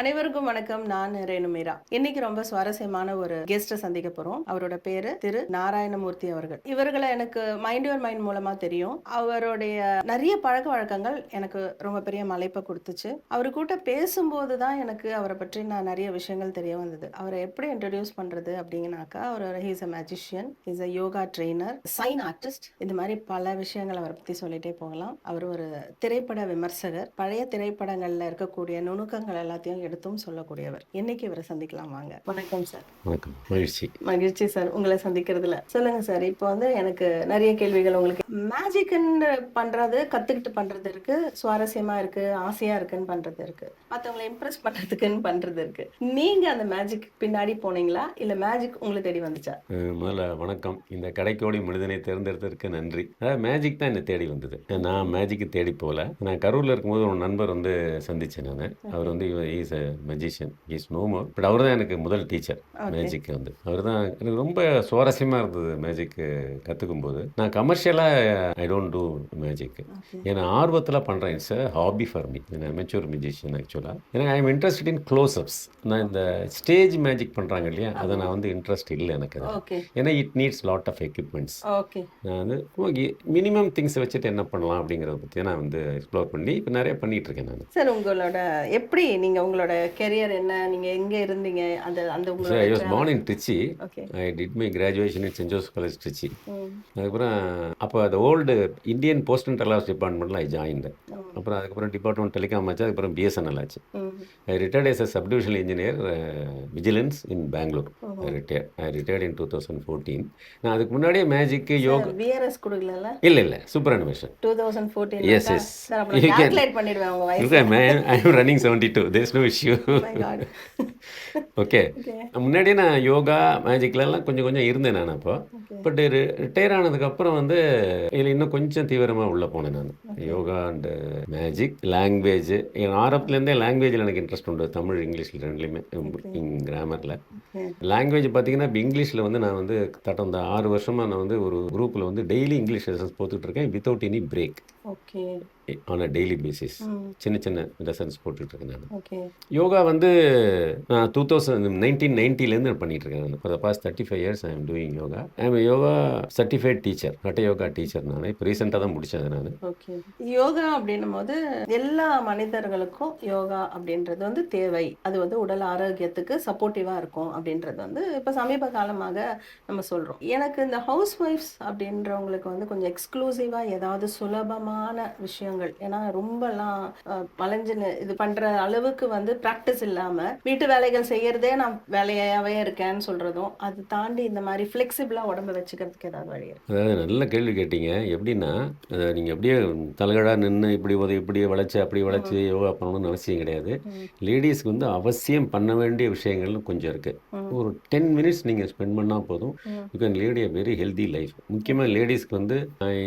அனைவருக்கும் வணக்கம். நான் ரேணுமீரா. இன்னைக்கு ரொம்ப சுவாரஸ்யமான ஒரு கெஸ்ட்டை சந்திக்க போறோம். அவரோட பேரு திரு நாராயணமூர்த்தி அவர்கள். இவர்களை எனக்கு மைண்ட் யுவர் மைண்ட் மூலமா தெரியும். அவருடைய நிறைய பழக்க வழக்கங்கள் எனக்கு ரொம்ப பெரிய மலைப்பை கொடுத்துச்சு. அவரு கூட பேசும்போது தான் எனக்கு அவரை பற்றி நான் நிறைய விஷயங்கள் தெரிய வந்தது. அவரை எப்படி இன்ட்ரடியூஸ் பண்றது அப்படிங்கனாக்கா, அவர் he's a magician, is a yoga trainer, sign artist, இந்த மாதிரி பல விஷயங்கள் அவரை பத்தி சொல்லிட்டே போகலாம். அவர் ஒரு திரைப்பட விமர்சகர். பழைய திரைப்படங்கள்ல இருக்கக்கூடிய நுணுக்கங்கள் எல்லாத்தையும் எடுத்தும் சொல்லக்கூடியவர். இன்னைக்கு இவரை சந்திக்கலாம் வாங்க. வணக்கம் சார். வணக்கம். மகிழ்ச்சி. மகிழ்ச்சி சார் உங்களை சந்திக்கிறதுல. சொல்லுங்க சார், இப்போ வந்து எனக்கு நிறைய கேள்விகள். உங்களுக்கு மேஜிக்ன்னு பண்றது, கத்துக்கிட்டு பண்றது இருக்கு, சுவாரஸ்யமா இருக்கு, ஆசையா இருக்குன்னு பண்றது இருக்கு, மற்றவங்களை இம்ப்ரெஸ் பண்றதுக்குன்னு பண்றது இருக்கு. நீங்க அந்த மேஜிக் பின்னாடி போனீங்களா இல்ல மேஜிக் உங்களை தேடி வந்துச்சா? முதல்ல வணக்கம். இந்த கடைக்கோடி மனிதனை தேர்ந்தெடுத்ததற்கு நன்றி. அதாவது மேஜிக் தான் என்னை தேடி வந்தது. நான் மேஜிக்கு தேடி போகல. நான் கரூரில் இருக்கும்போது ஒரு நண்பர் வந்து சந்தித்தேன். அவர் வந்து is a magician, is no more. But அவர் தான் எனக்கு முதல் டீச்சர் மேஜிக்கு வந்து. அவர் தான் எனக்கு ரொம்ப சுவாரஸ்யமாக இருந்தது மேஜிக்கு கற்றுக்கும் போது. நான் கமர்ஷியலாக ஐ டோன்ட் டூ மேஜிக். ஏன்னா ஆர்வத்தில் பண்ணுறேன். It's a hobby for me. நான் அமெச்சூர் மெஜிஷியன் ஆக்சுவலாக. எனக்கு I am interested in close ups. நான் இந்த ஸ்டேஜ் மேஜிக் பண்ணுறாங்க இல்லையா, அதை நான் வந்து இன்ட்ரெஸ்ட் இல்லை எனக்கு. ஏன்னா it needs lot of equipments. நான் வந்து மினிமம் திங்ஸை வச்சுட்டு என்ன பண்ணலாம் அப்படிங்கிறத பற்றி நான் வந்து எக்ஸ்ப்ளோர் பண்ணி இப்போ நிறைய பண்ணிட்டு இருக்கேன் நான். சார், உங்களோட எப்படி நீங்க உங்களோட கெரியர் என்ன, நீங்க எங்க இருந்தீங்க? அந்த அந்த உங்களோட I was born in Trichy. I did my graduation in St. Joseph College Trichy. அதுக்கப்புறம் அப்போ அந்த old Indian post and telegraph டிபார்ட்மெண்ட்டில் ஐ ஜாயின்டு. அப்புறம் அதுக்கப்புறம் டிபார்ட்மெண்ட் டெலிகாம் ஆச்சு. அதுக்கப்புறம் பிஎஸ்என்எல் ஆச்சு. I retired as a subdivisional engineer vigilance in Bangalore. I retired in 2014. நான் அதுக்கு முன்னாடியே மேஜிக்கு யோகா விஆர்எஸ் கொடுக்கல. இல்லை super animation 2014. Yes yes you calculate பண்ணிடுவேன் உங்க வயசு. I am running 72. there is no issue. Okay. முன்னாடியே நான் யோகா மேஜிக்லாம் கொஞ்சம் கொஞ்சம் இருந்தேன் நான். அப்போ பட் ரிட்டையர் ஆனதுக்கப்புறம் வந்து இதில் இன்னும் கொஞ்சம் தீவிரமாக உள்ளே போனேன் நான். Yoga and magic, language. என் ஆரம்பத்துலேருந்தே லாங்குவேஜில் எனக்கு இன்ட்ரெஸ்ட் உண்டு. தமிழ், இங்கிலீஷில் ரெண்டுலேயுமே. கிராமரில் லாங்குவேஜ் பார்த்தீங்கன்னா இப்போ இங்கிலீஷில் வந்து நான் வந்து கடந்த 6 வருஷமாக நான் வந்து ஒரு குரூப்பில் வந்து டெய்லி இங்கிலீஷ் லெசன்ஸ் போட்டுட்டு இருக்கேன், without any break. On a daily basis சின்ன சின்ன லெசன்ஸ் போட்டுட்ருக்கேன் நான். யோகா வந்து நான் 1990 பண்ணிகிட்டு இருக்கேன் நான். For the past 35 years I am doing yoga. I am yoga certified teacher, hatha yoga teacher. நான் இப்போ ரீசெண்டாக தான் முடித்தது நான். யோகா அப்படின்னும் போது எல்லா மனிதர்களுக்கும் யோகா அப்படின்றது வந்து தேவை. அது வந்து உடல் ஆரோக்கியத்துக்கு சப்போர்ட்டிவாக இருக்கும் அப்படின்றது வந்து இப்போ சமீப காலமாக நம்ம சொல்கிறோம். எனக்கு இந்த ஹவுஸ் ஒய்ஃப்ஸ் அப்படின்றவங்களுக்கு வந்து கொஞ்சம் எக்ஸ்க்ளூசிவாக ஏதாவது சுலபமான விஷயங்கள், ஏன்னா ரொம்பலாம் வளைஞ்சுன்னு இது பண்ற அளவுக்கு வந்து ப்ராக்டிஸ் இல்லாம வீட்டு வேலைகள் செய்யறதே நான் வேலையாவே இருக்கேன்னு சொல்றதும், அது தாண்டி இந்த மாதிரி ஃபிளெக்சிபிளா உடம்பு வச்சுக்கிறதுக்கு ஏதாவது வழி இருக்கு? அதாவது நல்ல கேள்வி கேட்டீங்க. எப்படின்னா நீங்கள் அப்படியே தலைகளாக நின்று இப்படியே வளைச்சி அப்படி வளைச்சி யோகா பண்ணணும்னு அவசியம் கிடையாது. லேடிஸ்க்கு வந்து அவசியம் பண்ண வேண்டிய விஷயங்கள் கொஞ்சம் இருக்குது. ஒரு 10 minutes நீங்கள் ஸ்பெண்ட் பண்ணால் போதும். You can lead a very healthy life. முக்கியமாக லேடிஸ்க்கு வந்து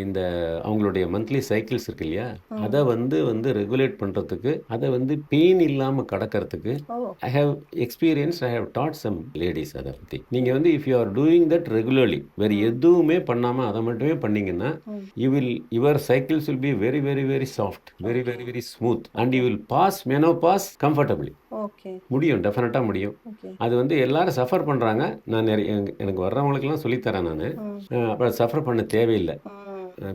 இந்த அவங்களுடைய மந்த்லி சைக்கிள்ஸ் இருக்கு இல்லையா, அதை வந்து ரெகுலேட் பண்ணுறதுக்கு, அதை வந்து பெயின் இல்லாமல் கடக்கிறதுக்கு I have experience. I have taught some ladies. அதை பற்றி நீங்கள் வந்து if you are doing that regularly, வேறு எதுவுமே பண்ணாமல் அதை மட்டுமே பண்ணிங்கன்னா your cycles will be very very very soft, very very very smooth and you will pass menopause comfortably. முடியும், டெஃபினட்டாக முடியும். அது வந்து எல்லாரும் சஃபர் பண்ணுறாங்க. நான் எனக்கு வர்றவங்களுக்கெல்லாம் சொல்லித்தரேன் நான். அப்புறம் சஃபர் பண்ண தேவையில்லை.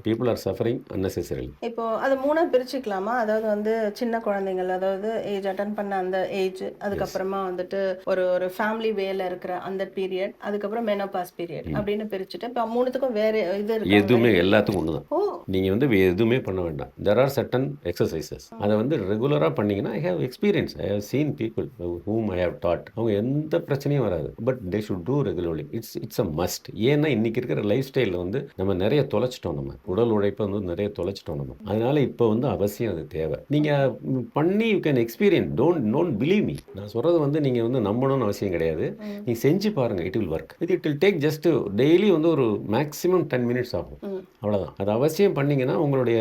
people are suffering unnecessarily. இப்போ அது மூணா பிரிச்சுக்கலாமா? அதாவது வந்து சின்ன குழந்தைகள், அதாவது ஏஜ் அட்டன் பண்ண அந்த ஏஜ், அதுக்கப்புறமா வந்துட்டு ஒரு ஃபேமிலி வேல இருக்கிற அந்த பீரியட், அதுக்கப்புறம் மெனோபாஸ் பீரியட் அப்படின்னு பிரிச்சுட்டு இப்போ மூணுத்துக்கும் வேற இது இருக்கு? எதுவுமே எல்லாத்துக்கும் ஒன்று தான். நீங்கள் வந்து எதுவுமே பண்ண வேண்டாம். there are certain exercises. அதை வந்து ரெகுலராக பண்ணிங்கன்னா I have experience. I have seen people whom I have taught. அவங்க எந்த பிரச்சனையும் வராது. But they should do regularly. it's a must. ஏன்னா இன்னைக்கு இருக்கிற லைஃப் ஸ்டைலில் வந்து நம்ம நிறைய தொலைச்சிட்டோம். நம்ம உடல் உழைப்பை வந்து நிறைய தொலைச்சிட்டோம் நம்ம. அதனால இப்போ வந்து அவசியம் அது தேவை. நீங்கள் பண்ணி you can experience. Don't believe me. நான் சொல்கிறது வந்து நீங்கள் வந்து நம்பணும்னு அவசியம் கிடையாது. நீங்கள் செஞ்சு பாருங்கள். It will work. It will take just daily வந்து ஒரு மேக்ஸிமம் 10 minutes ஆகும். அவ்வளோதான். அது அவசியம் பண்ணிங்கன்னா உங்களுடைய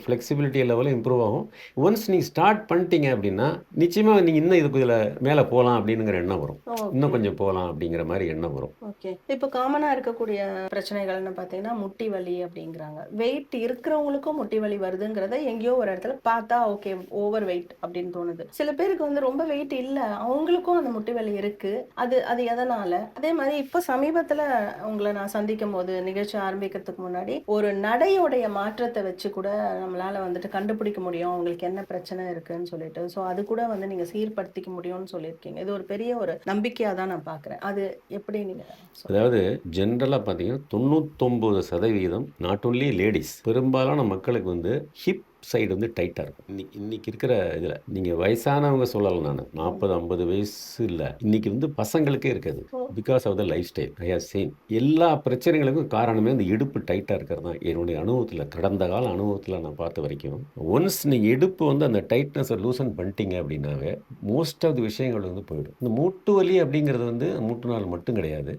ஃப்ளெக்சிபிலிட்டி லெவலும் இம்ப்ரூவ் ஆகும். ஒன்ஸ் நீங்கள் ஸ்டார்ட் பண்ணிட்டீங்க அப்படின்னா நிச்சயமாக நீங்கள் இன்னும் இதுக்கு இதில் மேலே போகலாம் அப்படிங்கிற எண்ணம் வரும். இன்னும் கொஞ்சம் போகலாம் அப்படிங்கிற மாதிரி எண்ணம் வரும். ஓகே. இப்போ காமனாக இருக்கக்கூடிய பிரச்சனைகள்னு பார்த்தீங்கன்னா முட்டி வலி அப்படிங்கிறாங்க. சொல்றாங்க. வெயிட் இருக்கிறவங்களுக்கும் முட்டி வலி வருதுங்கிறத எங்கேயோ ஒரு இடத்துல பார்த்தா ஓகே ஓவர் வெயிட் அப்படின்னு தோணுது. சில பேருக்கு வந்து ரொம்ப வெயிட் இல்ல, அவங்களுக்கும் அந்த முட்டி வலி இருக்கு. அது அது எதனால? அதே மாதிரி இப்ப சமீபத்துல உங்களை நான் சந்திக்கும் போது நிகழ்ச்சி ஆரம்பிக்கிறதுக்கு முன்னாடி ஒரு நடையோடைய மாற்றத்தை வச்சு கூட நம்மளால வந்துட்டு கண்டுபிடிக்க முடியும் அவங்களுக்கு என்ன பிரச்சனை இருக்குன்னு சொல்லிட்டு. ஸோ அது கூட வந்து நீங்க சீர்படுத்திக்க முடியும்னு சொல்லியிருக்கீங்க. இது ஒரு பெரிய ஒரு நம்பிக்கையா தான் நான் பார்க்குறேன். அது எப்படி நீங்க சொல்றீங்க? அதாவது ஜென்ரலாக பார்த்தீங்கன்னா 99% நாட் ஒன்லி லேடிஸ், பெரும்பாலான மக்களுக்கு வந்து ஹிப் சைடு வந்து டைட்டாக இருக்கும். இன்னைக்கு இருக்கிற இதில் நீங்கள் வயசானவங்க சொல்லலாம், நான் 40-50 வயசு இல்லை, இன்னைக்கு வந்து பசங்களுக்கே இருக்காது. Because of the lifestyle I have seen. எல்லா பிரச்சனைகளுக்கும் காரணமே இந்த இடுப்பு டைட்டாக இருக்கிறது தான். என்னுடைய அனுபவத்தில், கடந்த கால அனுபவத்தில் நான் பார்த்த வரைக்கும், ஒன்ஸ் நீங்கள் இடுப்பு வந்து அந்த டைட்னஸை லூசன் பண்ணிட்டீங்க அப்படின்னாவே மோஸ்ட் ஆஃப் தி விஷயங்கள் வந்து போயிடும். இந்த மூட்டு வலி அப்படிங்கிறது வந்து மூட்டு நாள் மட்டும் கிடையாது.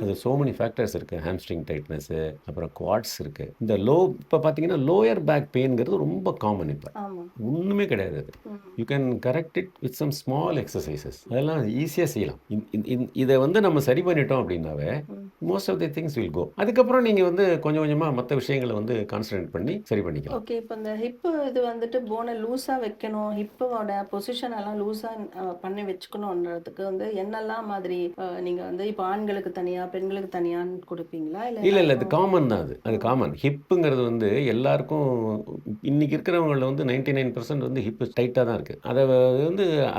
அது சோ மெனி ஃபேக்டர்ஸ் இருக்குது. ஹாம்ஸ்ட்ரிங் டைட்னஸ்ஸு, அப்புறம் குவாட்ஸ் இருக்குது. இந்த இப்போ பார்த்தீங்கன்னா லோயர் பேக் பெயின்ங்கிறது ரொம்ப காமன். இப்போ ஒன்றுமே கிடையாது. அது you can correct it with some small exercises. அதெல்லாம் ஈஸியாக செய்யலாம். இதை வந்து நம்ம சரி பண்ணிட்டோம் அப்படின்னாவே most of the things will go. அதுக்கப்புறம் நீங்கள் வந்து கொஞ்சம் கொஞ்சமாக மற்ற விஷயங்களை வந்து கான்சன்ட்ரேட் பண்ணி சரி பண்ணிக்கலாம். ஓகே. இப்போ இந்த ஹிப்பு இது வந்துட்டு போனை லூஸாக வைக்கணும், ஹிப்போட பொசிஷன் எல்லாம் லூஸாக பண்ணி வச்சுக்கணுன்றதுக்கு வந்து என்னெல்லாம் மாதிரி நீங்கள் வந்து இப்போ ஆண்களுக்கு தனியாக பெண்களுக்கு தனியான்னு கொடுப்பீங்களா? இல்லை, அது காமன் தான். அது காமன். ஹிப்புங்கிறது வந்து எல்லாருக்கும் இன்னைக்கு இருக்கிறவங்கள வந்து 99% வந்து ஹிப்பு டைட்டாக தான் இருக்குது.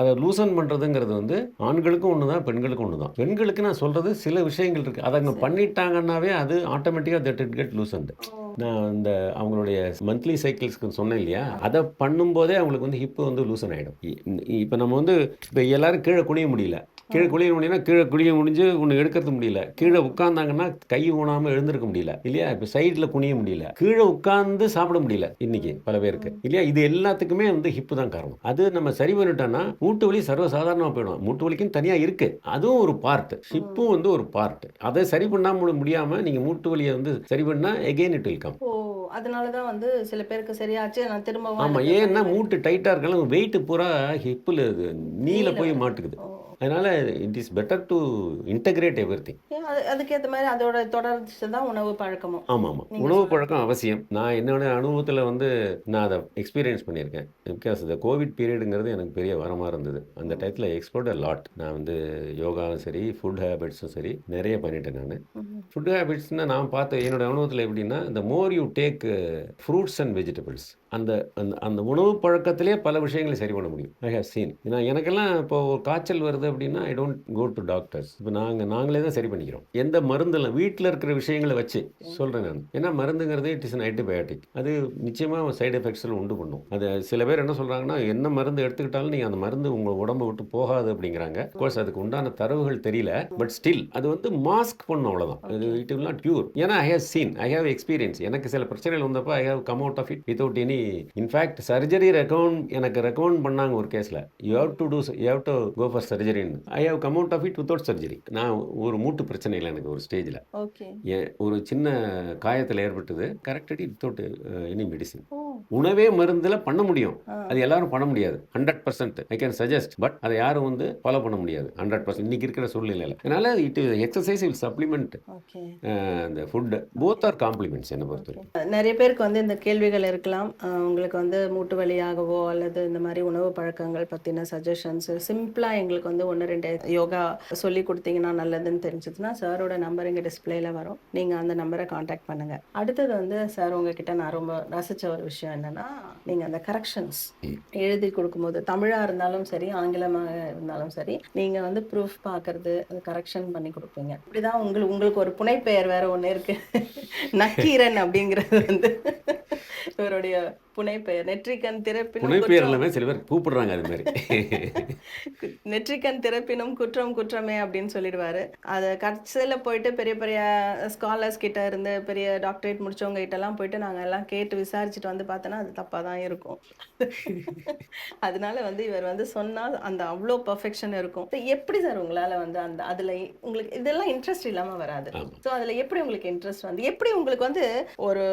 அதை லூசன் பண்ணுறதுங்கிறது வந்து ஆண்களுக்கும் ஒன்று தான், பெண்களுக்கும் ஒன்று தான். பெண்களுக்கு நான் சொல்கிறது சில விஷயங்கள் இருக்குது. அதை அவங்க பண்ணிட்டாங்கன்னாவே அது ஆட்டோமேட்டிக்காக தட் இட் கெட் லூசன்டு. நான் இந்த அவங்களுடைய மந்த்லி சைக்கிள்ஸ்க்கு சொன்னேன் இல்லையா, அதை பண்ணும்போதே அவங்களுக்கு வந்து ஹிப்பு வந்து லூசன் ஆகிடும். இப்போ நம்ம வந்து இப்போ எல்லாரும் கீழே குனிய முடியல, கீழே குளிய முடியும்னா கீழே குளிய முடிஞ்சு ஒன்று எடுக்கிறது முடியல, கீழே உட்காந்தாங்கன்னா கை ஊனாமல் எழுந்திருக்க முடியல இல்லையா, இப்போ சைடில் குனிய முடியல, கீழே உட்காந்து சாப்பிட முடியல இன்னைக்கு பல பேருக்கு இல்லையா. இது எல்லாத்துக்குமே வந்து ஹிப்பு தான் காரணம். அது நம்ம சரி பண்ணிட்டோம்னா மூட்டு வலி சர்வசாதாரணமாக போயிடும். மூட்டு வலிக்கும் தனியாக இருக்கு, அதுவும் ஒரு பார்ட், ஹிப்பும் வந்து ஒரு பார்ட். அதை சரி பண்ணாமல் முடியாமல் நீங்கள் மூட்டு வலியை வந்து சரி பண்ணால் எகெயின் இட் வில் கம். அதனாலதான் வந்து சில பேருக்கு சரியாச்சு, நான் திரும்ப ஆமாம். ஏன்னா மூட்டு டைட்டாக இருக்கலாம், வெயிட் பூரா ஹிப்பில் நீல போய் மாட்டுக்குது. அதனால it is better to integrate everything. அதுக்கேற்ற மாதிரி அதோட தொடர்ச்சி தான் உணவு பழக்கமும். ஆமாம், உணவு பழக்கம் அவசியம். நான் என்னோட அனுபவத்தில் வந்து நான் அதை எக்ஸ்பீரியன்ஸ் பண்ணியிருக்கேன். பிகாஸ் இந்த கோவிட் பீரியடுங்கிறது எனக்கு பெரிய வரமாக இருந்தது. அந்த டயத்தில் எக்ஸ்ப்ளோர்ட் அ லாட். நான் வந்து யோகாவும் சரி, ஃபுட் ஹேபிட்ஸும் சரி நிறைய பண்ணிட்டேன். நான் ஃபுட் ஹேபிட்ஸ்னால் நான் பார்த்த என்னோட அனுபவத்தில் எப்படின்னா, இந்த more you take fruits and vegetables, அந்த அந்த உணவு பழக்கத்திலே பல விஷயங்களை சரி பண்ண முடியும். I have seen. ஏன்னா எனக்கெல்லாம் இப்போ காய்ச்சல் வருது அப்படின்னா I don't go to doctors. இப்போ நாங்களே தான் சரி பண்ணிக்கிறோம். எந்த மருந்துல வீட்டில் இருக்கிற விஷயங்களை வச்சு சொல்கிறேன் நான். ஏன்னா மருந்துங்கிறது இட் இஸ் அன் ஆன்டிபயோட்டிக். அது நிச்சயமாக சைடு எஃபெக்ட்ஸில் உண்டு பண்ணும். அது சில பேர் என்ன சொல்கிறாங்கன்னா, என்ன மருந்து எடுத்துக்கிட்டாலும் நீங்கள் அந்த மருந்து உங்கள் உடம்பை விட்டு போகாது அப்படிங்கிறாங்க. கோர்ஸ் அதுக்கு உண்டான தரவுகள் தெரியல. பட் ஸ்டில் அது வந்து மாஸ்க் பண்ணும், அவ்வளோதான். அது இட் வில் நாட் கியூர். ஏன்னா I have seen, I have experience. எனக்கு சில பிரச்சனைகள் வந்தப்போ I have come out of it without any. In fact surgery எனக்கு ரெக்கமெண்ட் பண்ணாங்க ஒரு கேஸில். You have to go for surgery. I have come out of it without surgery. நான் ஒரு மூட்டு பிரச்சனை இல்லை எனக்கு ஒரு ஸ்டேஜில். ஒரு சின்ன காயத்தில் ஏற்பட்டது, corrected it without any medicine. உணவே மருந்தில் பண்ண முடியும், அது எல்லாரும் பண்ண முடியாது. 100% ஐ கேன் சஜஸ்ட், பட் அதை யாரும் வந்து ஃபாலோ பண்ண முடியாது 100% இன்னைக்கு இருக்கிற சூழ்நிலையில். அதனால இட் எக்ஸசைஸ் வில் சப்ளிமெண்ட் இந்த ஃபுட். போத் ஆர் காம்ப்ளிமெண்ட்ஸ் என்னை பொறுத்தவரைக்கும். நிறைய பேருக்கு வந்து இந்த கேள்விகள் இருக்கலாம். உங்களுக்கு வந்து மூட்டு வலியாகவோ அல்லது இந்த மாதிரி உணவு பழக்கங்கள் பற்றின சஜஷன்ஸ் சிம்பிளாக எங்களுக்கு வந்து 1-2 யோகா சொல்லி கொடுத்தீங்கன்னா நல்லதுன்னு தெரிஞ்சதுன்னா சாரோட நம்பர் இங்கே டிஸ்பிளேல வரும். நீங்கள் அந்த நம்பரை காண்டாக்ட் பண்ணுங்கள். அடுத்தது வந்து சார் உங்ககிட்ட நான் ரொம்ப ரசித்த ஒரு விஷயம் என்னன்னா, நீங்கள் அந்த கரெக்ஷன்ஸ் எழுதி கொடுக்கும்போது தமிழாக இருந்தாலும் சரி, ஆங்கிலமாக இருந்தாலும் சரி, நீங்கள் வந்து ப்ரூஃப் பார்க்கறது, அது கரெக்ஷன் பண்ணி கொடுப்பீங்க. இப்படிதான் உங்களுக்கு ஒரு புனைப்பெயர் வேற ஒன்று இருக்கு, நக்கீரன் அப்படிங்கிறது வந்து இவருடைய புனைப்பெயர். நெற்றிக்கண் திறப்பினும் புனைப்பெயர் எல்லாமே சில பேர் கூப்பிடுறாங்க அது மாதிரி. நெற்றிக்கண் திறப்பினும் குற்றம் குற்றமே அப்படின்னு சொல்லிடுவாரு. அதை கடைசியில் போயிட்டு பெரிய பெரிய ஸ்காலர்ஸ் கிட்ட இருந்து பெரிய டாக்டரேட் முடிச்சவங்க கிட்ட எல்லாம் போயிட்டு நாங்கள் எல்லாம் கேட்டு விசாரிச்சுட்டு வந்து பார்த்தோன்னா அது தப்பாக தான் இருக்கும். அதனால வந்து இவர் வந்து சொன்னால் அந்த அவ்வளோ பர்ஃபெக்ஷன் இருக்கும். எப்படி சார் உங்களால் வந்து அந்த அதில் உங்களுக்கு இதெல்லாம் இன்ட்ரெஸ்ட் இல்லாமல் வராது. ஸோ அதில் எப்படி உங்களுக்கு இன்ட்ரெஸ்ட் வந்து எப்படி உங்களுக்கு வந்து ஒரு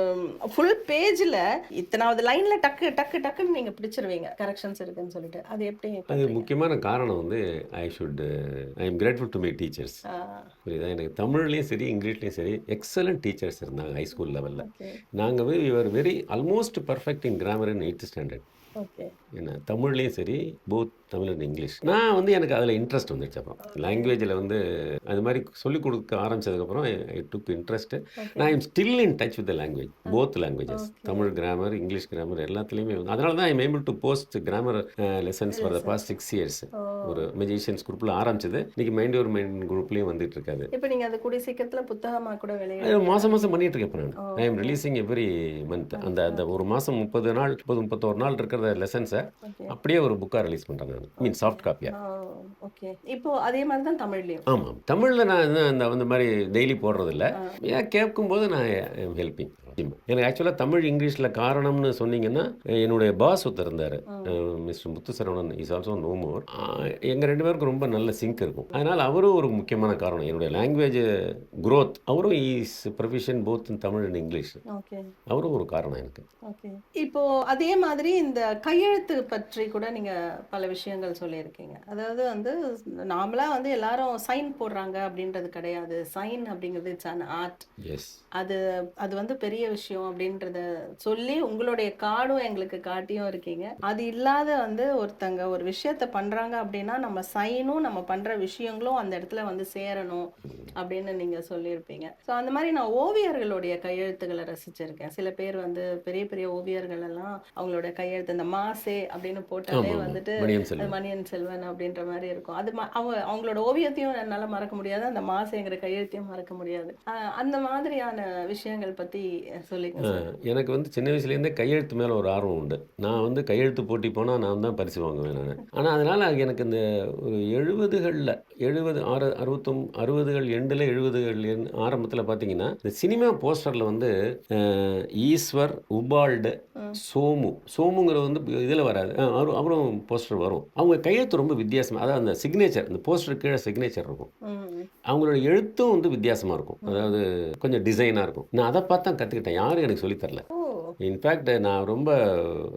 ஃபுல் பேஜில் இத்தனாவது லைன்ல டக்கு டக்கு டக்குன்னு நீங்க பிடிச்சிருவீங்க கரெக்ஷன்ஸ் இருக்குன்னு சொல்லிட்டு. அது எப்படி அது பண்றீங்க? முக்கியமான காரணம் வந்து I am grateful to my teachers. ஆ, புரியுதா? எனக்கு தமிழ்லேயும் சரி இங்கிலீஷ்லேயும் சரி எக்ஸலண்ட் டீச்சர்ஸ் இருந்தாங்க ஹை ஸ்கூல் லெவலில். ஓகே, நாங்கள் போய் your very almost perfect in grammar in 8th standard. Okay. என்ன தமிழ்லேயும் சரி போத் தமிழ் அண்ட் இங்கிலீஷ். நான் வந்து எனக்கு அதில் இன்ட்ரெஸ்ட் வந்துடுச்சு. அப்புறம் லாங்குவேஜில் வந்து அது மாதிரி சொல்லிக் கொடுக்க ஆரம்பிச்சதுக்கப்புறம் ஐ டுக் இன்ட்ரெஸ்ட். ஓகே. நான் I'm still in touch with the language, both languages, okay. Tamil grammar English grammar எல்லாத்துலேயுமே வந்து அதனால தான் I'm able to post grammar lessons for the past 6 years. ஓ. ஒரு மெஜிஷியன்ஸ் குரூப்பில் ஆரம்பிச்சது, இன்னைக்கு மைண்ட் யுவர் மைண்ட் குரூப்லேயும் வந்துட்டு இருக்காது. இப்ப நீங்க அது கூடிய சீக்கிரத்துல புத்தகமா கூட அது வெளியிட. மாதம் மாதம் பண்ணிட்டு இருக்கேன். இப்போ நான் I am okay. Releasing every month. அந்த அந்த ஒரு மாதம் 30 நாள் 31 நாள் இருக்கிற லெசன்ஸை ஓகே. அப்படியே ஒரு புக்காக ரிலீஸ் பண்ணுறேன் நான். மீன் சாஃப்ட் காப்பியாக. ஓகே. இப்போ அதே மாதிரி தான் தமிழ்லயும். ஆமாம், தமிழில் நான் அந்த மாதிரி டெய்லி போடுறதில்ல. ஏன் கேட்கும்போது நான் ஹெல்ப்பிங். எனக்கு ஆக்சுவலாக தமிழ் இங்கிலீஷில் காரணம்னு சொன்னீங்கன்னா, என்னுடைய பாஸ் ஒருத்தர் இருந்தார், Mister Muthusaravanan. Is also no more. எங்கள் 2 பேருக்கும் ரொம்ப நல்ல சிங்க் இருக்கும். அதனால் அவரும் ஒரு முக்கியமான காரணம் என்னுடைய லாங்குவேஜ் growth. அவரும் is proficient both in Tamil and English. Okay, அவரும் ஒரு காரணம் எனக்கு. ஓகே. இப்போ அதே மாதிரி இந்த கையெழுத்து பற்றி கூட நீங்க பல விஷயங்கள் சொல்லியிருக்கீங்க. அதாவது வந்து நார்மலா வந்து எல்லாரும் சைன் போடுறாங்க அப்படின்றது கிடையாது. சைன் அப்படிங்கிறது இட்ஸ் அன் ஆர்ட். எஸ். அது அது வந்து பெரிய விஷயம் அப்படின்றத சொல்லி உங்களுடைய கார்டும் எங்களுக்கு காட்டியும் இருக்கீங்க. அது இல்லாத வந்து ஒருத்தங்க ஒரு விஷயத்த பண்றாங்க அப்படின்னா நம்ம சைனும் நம்ம பண்ற விஷயங்களும் அந்த இடத்துல வந்து சேரணும் அப்படின்னு நீங்க சொல்லியிருப்பீங்க. ஸோ அந்த மாதிரி நான் ஓவியர்களுடைய கையெழுத்துக்களை ரசிச்சிருக்கேன். சில பேர் வந்து பெரிய பெரிய ஓவியர்கள் எல்லாம் அவங்களோட கையெழுத்து இந்த மாசே அப்படின்னு போட்டாலே ஆமாம், வந்துட்டு மணியன் அது செல்வன். மணியன் செல்வன் அப்படின்ற மாதிரி இருக்கும். அது அவங்களோட ஓவியத்தையும் என்னால மறக்க முடியாது, அந்த மாசேங்கிற கையெழுத்தையும் மறக்க முடியாது. அந்த மாதிரியான விஷயங்கள் பத்தி சொல்லிங்க சார். எனக்கு வந்து சின்ன வயசுலேருந்தே கையெழுத்து மேலே ஒரு ஆர்வம் உண்டு. நான் வந்து கையெழுத்து போட்டி போனால் நான் தான் பரிசு வாங்குவேன் நான். ஆனால் அதனால் எனக்கு இந்த ஒரு 70களில் 60கள் எண்டில் 70கள் ஆரம்பத்தில் பார்த்தீங்கன்னா இந்த சினிமா போஸ்டரில் வந்து ஈஸ்வர், உபால்டு, சோமுங்கிறது வந்து இதில் வராது. அவரும் போஸ்டர் வரும். அவங்க கையெழுத்து ரொம்ப வித்தியாசமாக, அதாவது அந்த சிக்னேச்சர், அந்த போஸ்டர் கீழே சிக்னேச்சர் இருக்கும். அவங்களோட எழுத்தும் வந்து வித்தியாசமாக இருக்கும். அதாவது கொஞ்சம் டிசைனாக இருக்கும். நான் அதை பார்த்து தான் கற்றுக்கிட்டேன். யாரும் எனக்கு சொல்லித்தரல. இன்ஃபேக்ட் நான் ரொம்ப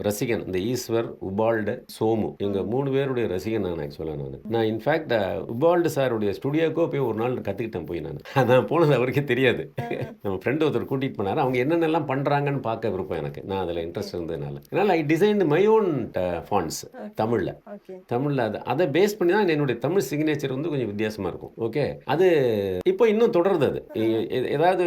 ரசிகன். இந்த ஈஸ்வர், உபால்டு, சோமு இவங்க 3 பேருடைய ரசிகன் நான். ஆக்சுவலாக நான் இன்ஃபேக்ட் உபால்டு சாருடைய ஸ்டுடியோக்கோ போய் ஒரு நாள் கற்றுக்கிட்டேன் போய் நான். நான் போனது அவருக்கே தெரியாது. நம்ம ஃப்ரெண்டு ஒருத்தர் கூட்டிகிட்டு போனார். அவங்க என்னென்னலாம் பண்ணுறாங்கன்னு பார்க்க விருப்பம் எனக்கு. நான் அதில் இன்ட்ரெஸ்ட் இருந்ததுனால. அதனால் ஐ டிசைன் மை ஓன் ஃபாண்ட்ஸ் தமிழில் அதை பேஸ் பண்ணி தான் என்னுடைய தமிழ் சிக்னேச்சர் வந்து கொஞ்சம் வித்தியாசமாக இருக்கும். ஓகே, அது இப்போ இன்னும் தொடருது. அது ஏதாவது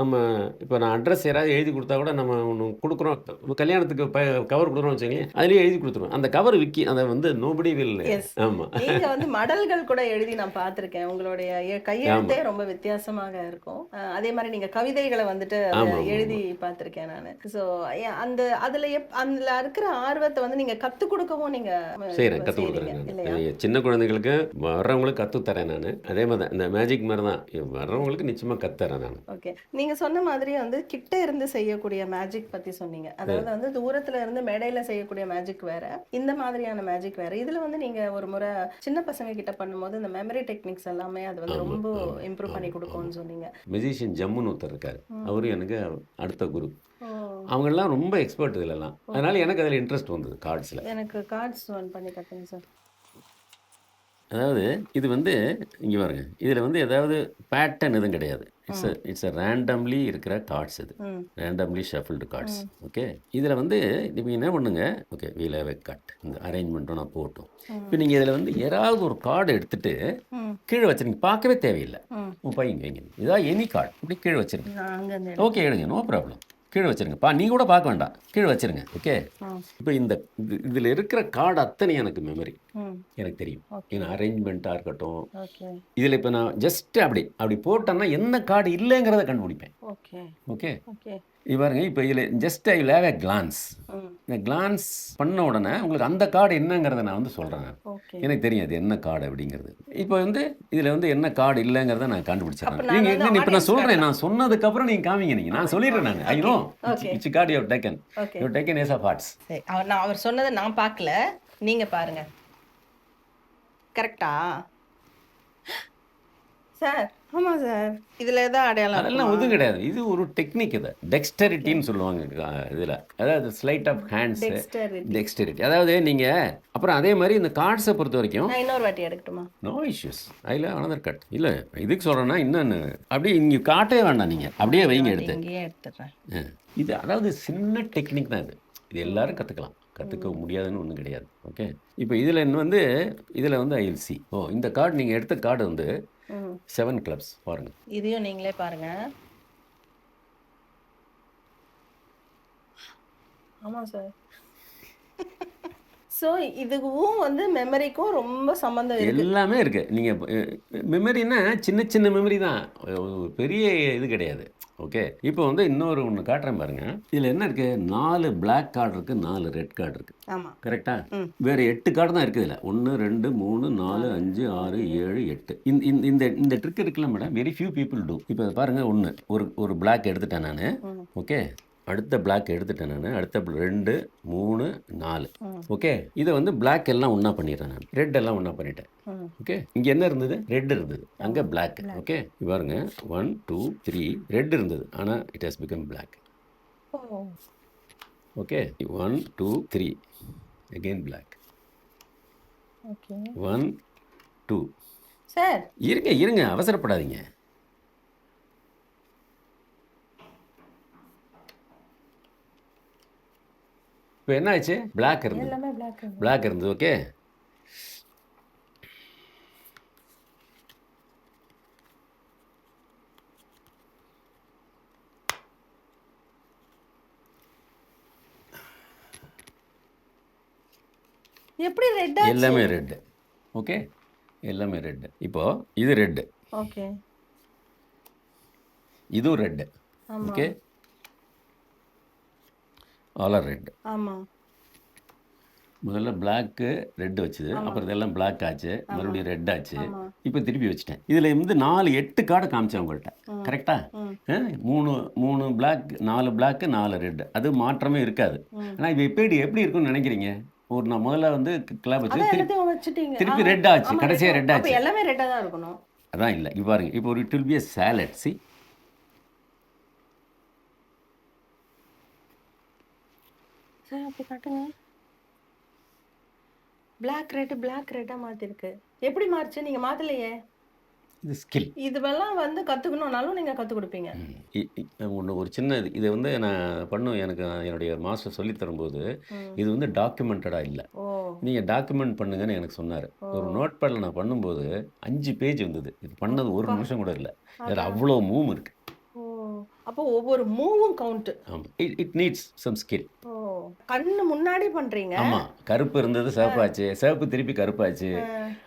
நம்ம இப்போ நான் அட்ரஸ் யாராவது எழுதி கொடுத்தா கூட நம்ம ஒன்று கொடுக்குறோம், கல்யாணத்துக்கு கவர் கொடுக்குறோம் வச்சுக்கோங்களேன், அதுலேயே எழுதி கொடுத்துருவோம். அந்த கவர் விக்கி அதை வந்து நோபடி வில். ஆமாம், நீங்க வந்து மடல்கள் கூட எழுதி நான் பார்த்திருக்கேன். உங்களுடைய கையெழுத்தே ரொம்ப வித்தியாசமாக இருக்கும். அதே மாதிரி நீங்க கவிதைகளை வந்துட்டு எழுதி பார்த்திருக்கேன் நான். ஸோ அந்த அதுல இருக்கிற ஆர்வத்தை வந்து நீங்க கற்றுக் கொடுக்கவும் நீங்க செய்கிறேன், கற்றுக் கொடுக்குறேன் இல்லையா? நான். சின்ன குழந்தைங்களுக்கு வர்றவங்களுக்கு கற்றுத்தரேன் நான். அதே மாதிரி தான் இந்த மேஜிக் மாதிரி தான் வர்றவங்களுக்கு நிச்சயமாக கற்றுத்தரேன் நான். ஓகே, நீங்க சொன்ன மாதிரி வந்து கிட்ட இருந்து செய்யக்கூடிய மேஜிக் பத்தி சொன்னீங்க. அதாவது வந்து தூரத்துல இருந்து மேடையில செய்யக்கூடிய மேஜிக் வேற, இந்த மாதிரியான மேஜிக் வேற. இதுல வந்து நீங்க ஒரு முறை சின்ன பசங்க கிட்ட பண்ணும்போது இந்த மெமரி டெக்னிக்ஸ் எல்லாமே அது வந்து ரொம்ப இம்ப்ரூவ் பண்ணி கொடுக்கும்னு சொன்னீங்க. மெஜிஷியன் ஜம்முன்னு ஒருத்தர் இருக்கார். அவரும் எனக்கு அடுத்த குரு. அவங்கெல்லாம் ரொம்ப எக்ஸ்பர்ட் இதிலெல்லாம். அதனால எனக்கு அதில் இன்ட்ரெஸ்ட் வந்தது கார்ட்ஸில். எனக்கு கார்ட்ஸ் பண்ணி கட்டுங்க சார். அதாவது இது வந்து இங்கே பாருங்க, இதில் வந்து ஏதாவது பேட்டர்ன் எதுவும் கிடையாது. இட்ஸ் ரேண்டம்லி இருக்கிற கார்ட்ஸ். இது ரேண்டம்லி ஷஃபிள்டு கார்ட்ஸ். ஓகே, இதில் வந்து நீங்கள் என்ன பண்ணுங்க, okay we'll have a cut. இந்த அரேஞ்ச்மெண்ட்டும் நான் போட்டோம். இப்போ நீங்கள் இதில் வந்து யாராவது ஒரு கார்டு எடுத்துட்டு கீழே வச்சிருங்க, பார்க்கவே தேவையில்லை. பையங்க வைங்க, இதான் எனி கார்டு இப்படி கீழே வச்சிருங்க. ஓகே, எடுங்க, நோ ப்ராப்ளம். கீழே வச்சிருங்க. நீ கூட பார்க்க வேண்டாம், கீழே வச்சிருங்க. ஓகே, இப்போ இதில் இருக்கிற கார்டு அத்தனை எனக்கு மெமரி, எனக்கு தெரியும். ஏன்னா அரேஞ்ச்மெண்ட்டாக இருக்கட்டும். இதில் இப்போ நான் ஜஸ்ட் அப்படி போட்டேன்னா என்ன கார்டு இல்லைங்கிறத கண்டுபிடிப்பேன். ஓகே, பாருங்க, இப்போ இதில் just I will have a glance. இந்த கிளான்ஸ் பண்ண உடனே உங்களுக்கு அந்த கார்டு என்னங்கிறத நான் வந்து சொல்கிறேன். எனக்கு தெரியும் அது என்ன கார்டு அப்படிங்கிறது. இப்போ வந்து இதில் வந்து என்ன கார்டு இல்லைங்கிறத நான் கண்டுபிடிச்சிடறேன். நீங்கள் எங்கே இப்போ நான் சொல்கிறேன், நான் சொன்னதுக்கப்புறம் நீங்கள் காமிங்க. நான் சொல்லிடுறேன். நான் I know which card you have taken. You have taken Ace of Hearts. நான் அவர் சொன்னதை நான் பார்க்கல, நீங்க பாருங்க. கரெக்டா சார் ஆமாம் சார் இதில் எதாவது அடையாளம் அதெல்லாம் இருக்குமா? ஒன்றும் கிடையாது. இது ஒரு டெக்னிக். இது டெக்ஸ்டரிட்டின்னு சொல்லுவாங்க இதில். அதாவது slide of hands, dexterity. Dexterity. அதாவது நீங்கள் அப்புறம் அதே மாதிரி இந்த கார்ட்ஸை பொறுத்த வரைக்கும் நான் இன்னொரு வாட்டி எடுக்கட்டுமா? No issues. அதில் அனதர் கட் இல்லை. இதுக்கு சொல்கிறேன்னா இன்னொன்று அப்படியே இங்கே காட்டவே வேண்டாம், நீங்கள் அப்படியே வைங்க எடுத்து. இங்கேயே எடுத்துடுறேன். இது அதாவது சின்ன டெக்னிக் தான் இது. இது எல்லாரும் கற்றுக்கலாம். கற்றுக்க முடியாதுன்னு ஒன்றும் கிடையாது. ஓகே. இப்போ இதில் வந்து இதில் வந்து ஐஎல்சி இந்த கார்டு நீங்கள் எடுத்த கார்டு வந்து 7 கிளப்ஸ் பாருங்கள். இதையும் நீங்களே பாருங்க. ஆமாம் சார். ஸோ இதுவும் வந்து மெமரிக்கும் ரொம்ப சம்மந்தம் இருக்கு. எல்லாமே இருக்குது. நீங்கள் மெமரின்னா சின்ன சின்ன மெமரி தான், பெரிய இது கிடையாது. ஓகே. இப்போ வந்து இன்னொரு ஒன்று காட்டுறேன் பாருங்கள். இதில் என்ன இருக்குது? 4 பிளாக் கார்டு இருக்குது, 4 ரெட் கார்டு இருக்குது. ஆமாம். கரெக்டாக? வேறு 8 கார்டு தான் இருக்குது இதில். 1 2 3 4 5 6 7 8. இந்த இந்த ட்ரிக் இருக்குல்ல madam, very few people do. இப்போ பாருங்கள், ஒரு பிளாக் எடுத்துட்டேன் நான். ஓகே. அடுத்த பிளாக் எடுத்துட்டேன் நான். அடுத்த 2 3 4. ஓகே. இதை வந்து பிளாக் எல்லாம் ஒன்றா பண்ணிடுறேன் நான். ரெட் எல்லாம் ஒன்றா பண்ணிட்டேன். ஓகே. இங்கே என்ன இருந்தது? ரெட் இருந்தது, அங்கே பிளாக். ஓகே. பாருங்க 1 2 3 ரெட் இருந்தது, ஆனால் it has become black. Okay. 1 2 3 again black. Okay. 1 2. Sir இருங்க அவசரப்படாதீங்க. இப்போ என்ன ஆச்சு? பிளாக் இருந்தது, எல்லாமே பிளாக். பிளாக் இருந்தது. ஓகே. எப்படி ரெட்? எல்லாமே ரெட்டு. ஓகே. எல்லாமே ரெட்டு. இப்போது இது ரெட்டு. ஓகே. இதுவும் red. Okay. All are red. ஆமாம். முதல்ல பிளாக்கு ரெட்டு வச்சுது, அப்புறம் இதெல்லாம் பிளாக் ஆச்சு, மறுபடியும் ரெட் ஆச்சு, இப்போ திருப்பி வச்சுட்டேன். இதில் வந்து 4 8 கார்டு காமிச்சேன் உங்கள்கிட்ட. கரெக்டாக? 3 பிளாக், 4 பிளாக்கு, 4 ரெட்டு. அது மாற்றமே இருக்காது. ஆனால் இப்போ எப்படி இருக்குன்னு நினைக்கிறீங்க? நான் முதல்ல வந்து கிளப் வச்சு திருப்பி ரெட் ஆச்சு, கடைசியாக ரெட் ஆச்சு. எல்லாமே ரெட்டாக தான் இருக்கணும். அதான் இல்லை. இப்போ பாருங்க, இப்போ ஒரு it will be a salad. C sir அப்படி காட்டுங்க. பிளாக் ரெட்டாக மாற்றிருக்கு. எப்படி மாறிச்சு? நீங்கள் மாற்றலையே. இது ஸ்கில். இதுவெல்லாம் வந்து கற்றுக்கணுன்னாலும் நீங்கள் கற்றுக் கொடுப்பீங்க. ஒரு சின்ன இதை வந்து நான் எனக்கு என்னுடைய மாஸ்டர் சொல்லி தரும்போது இது வந்து டாக்குமெண்டடாக இல்லை. நீங்கள் டாக்குமெண்ட் பண்ணுங்கன்னு எனக்கு சொன்னார். ஒரு நோட் பேடில் நான் பண்ணும்போது 5 பேஜ் வந்தது. இது பண்ணது 1 நிமிஷம் கூட இல்லை. இதில் அவ்வளோ மூவ் இருக்குது. அப்போ ஒவ்வொரு மூவும் கவுண்ட். ஆமாம். It needs some skill. கண்ணு முன்னாடி பண்ணுறீங்க. ஆமாம். கருப்பு இருந்தது சிவப்பாச்சு, சிவப்பு திருப்பி கருப்பாச்சு,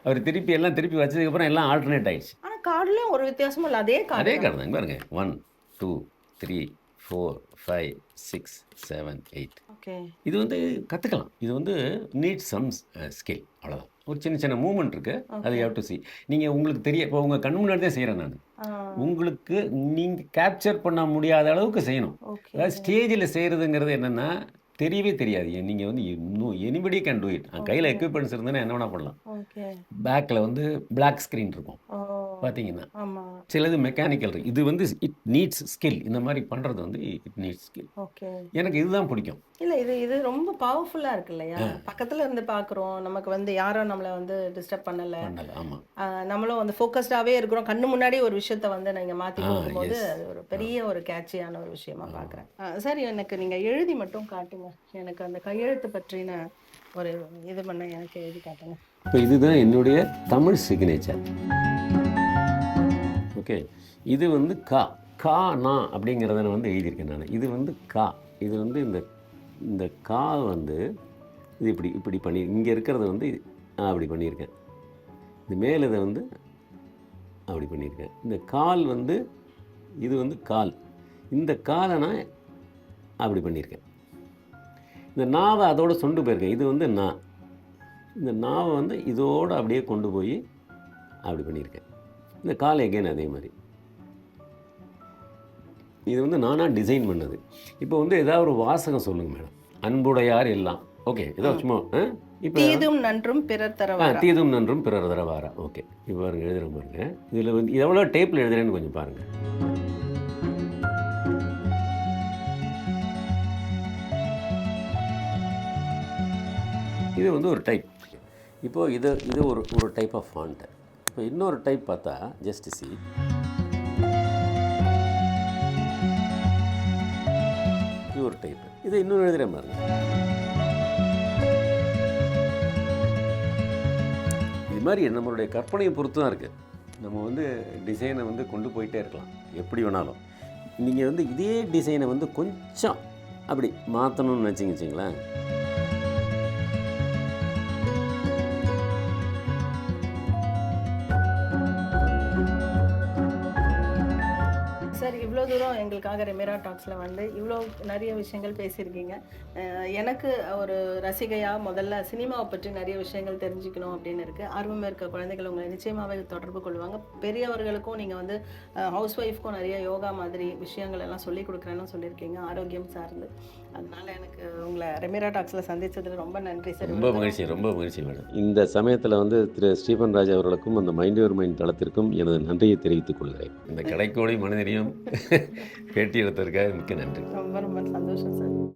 அவர் திருப்பி எல்லாம் திருப்பி வச்சதுக்கப்புறம் எல்லாம் ஆல்டர்னேட் ஆயிடுச்சு. ஆனால் கார்டுலேயும் ஒரு வித்தியாசமும் இல்லை, அதே கார்டு தான். பாருங்க 1 2 3 4 5 6 7 8. ஓகே. இது வந்து கற்றுக்கலாம். இது வந்து நீட் சம் ஸ்கில். அவ்வளோதான். ஒரு சின்ன சின்ன மூவ்மெண்ட் இருக்குது, அது ஹேவ் டு சி. நீங்கள் உங்களுக்கு இப்போ உங்கள் கண் முன்னாடி தான் செய்கிறேன் நான். உங்களுக்கு நீங்கள் கேப்சர் பண்ண முடியாத அளவுக்கு செய்யணும். அதாவது ஸ்டேஜில் செய்கிறதுங்கிறது என்னென்னா தெரியவே தெரியாது. நீங்கள் வந்து இன்னும் எனிபடி கேன் டூ இட். கையில் எக்யூப்மெண்ட்ஸ் இருந்ததுன்னா என்ன வேணால் பண்ணலாம். பேக்கில் வந்து பிளாக் ஸ்க்ரீன் இருக்கும் பார்த்தீங்கன்னா. சிலது மெக்கானிக்கல் இருக்குது. இது வந்து இட் நீட்ஸ் ஸ்கில். இந்த மாதிரி பண்ணுறது வந்து இட் நீட்ஸ் ஸ்கில். எனக்கு இதுதான் பிடிக்கும். இல்லை இது ரொம்ப பவர்ஃபுல்லாக இருக்கு இல்லையா? பக்கத்தில் இருந்து பார்க்குறோம், நமக்கு வந்து யாரும் நம்மளை வந்து டிஸ்டர்ப் பண்ணலை. ஆமாம். நம்மளும் வந்து ஃபோக்கஸ்டாகவே இருக்கிறோம். கண்ணு முன்னாடி ஒரு விஷயத்த வந்து நீங்கள் மாற்றி கொடுக்கும்போது அது ஒரு பெரிய ஒரு கேட்சியான ஒரு விஷயமா பார்க்குறேன். சரி, எனக்கு நீங்கள் எழுதி மட்டும் காட்டுங்க. எனக்கு அந்த கையெழுத்து பற்றின ஒரு இது பண்ண எனக்கு எழுதி காட்டுங்க. இப்போ இதுதான் என்னுடைய தமிழ் சிக்னேச்சர். ஓகே. இது வந்து கா நா அப்படிங்கிறத நான் வந்து எழுதியிருக்கேன் நான். இது வந்து கா. இது வந்து இந்த கா வந்து இது இப்படி பண்ணி இங்கே இருக்கிறத வந்து அப்படி பண்ணியிருக்கேன். இந்த மேலே இதை வந்து அப்படி பண்ணியிருக்கேன். இந்த கால் வந்து இது வந்து கால். இந்த காலை நான் அப்படி பண்ணியிருக்கேன். இந்த நாவை அதோடு சொண்டு போயிருக்கேன். இது வந்து நா. இந்த நாவை வந்து இதோடு அப்படியே கொண்டு போய் அப்படி பண்ணியிருக்கேன். இந்த கால் எகெயின் அதே மாதிரி. இது வந்து நானாக டிசைன் பண்ணது. இப்போ வந்து ஏதாவது ஒரு வாசகம் சொல்லுங்கள் மேடம். அன்புடையார் எல்லாம். ஓகே. ஏதோ சும்மா இப்போ தீதும் நன்றும் பிறர் தரவாரா. தீதும் நன்றும் பிறர் தரவாரா. ஓகே, இப்போ பாருங்க எழுதுகிற பாருங்க. இதில் வந்து எவ்வளோ டைப்பில் எழுதுறேன்னு கொஞ்சம் பாருங்கள். இது வந்து ஒரு டைப். இப்போது இது ஒரு டைப் ஆஃப் ஃபாண்ட். இப்போ இன்னொரு டைப் பார்த்தா ஜஸ்ட் சி. இது ஒரு டைப். இதை இன்னொரு எழுதுகிற பாருங்க. இது மாதிரி நம்மளுடைய கற்பனையை பொறுத்து தான் இருக்குது. நம்ம வந்து டிசைனை வந்து கொண்டு போயிட்டே இருக்கலாம் எப்படி வேணாலும். நீங்கள் வந்து இதே டிசைனை வந்து கொஞ்சம் அப்படி மாற்றணும்னு நினச்சிங்க வச்சுங்களேன். சார், இவ்வளோ தூரம் எங்களுக்காக ரெமிரா டாக்ஸில் வந்து இவ்வளோ நிறைய விஷயங்கள் பேசியிருக்கீங்க. எனக்கு ஒரு ரசிகையாக முதல்ல சினிமாவை பற்றி நிறைய விஷயங்கள் தெரிஞ்சுக்கணும் அப்படின்னு இருக்குது. ஆர்வம் இருக்க குழந்தைகள் உங்களை நிச்சயமாகவே தொடர்பு கொள்வாங்க. பெரியவர்களுக்கும் நீங்கள் வந்து ஹவுஸ் ஒய்ஃப்க்கும் நிறைய யோகா மாதிரி விஷயங்கள் எல்லாம் சொல்லிக் கொடுக்குறேன்னு சொல்லியிருக்கீங்க, ஆரோக்கியம் சார்ந்து. அதனால் எனக்கு உங்களை ரெமிரா டாக்ஸில் சந்தித்ததில் ரொம்ப நன்றி சார். ரொம்ப மகிழ்ச்சி மேடம். இந்த சமயத்தில் வந்து திரு ஸ்டீபன் ராஜ் அவர்களுக்கும் அந்த மைண்ட் யுவர் மைண்ட் தளத்திற்கும் எனது நன்றியை தெரிவித்துக் கொள்கிறேன். இந்த கடைக்கோடி மனிதனையும் பேட்டி எடுத்ததற்காக மிக்க நன்றி. ரொம்ப ரொம்ப சந்தோஷம் சார்.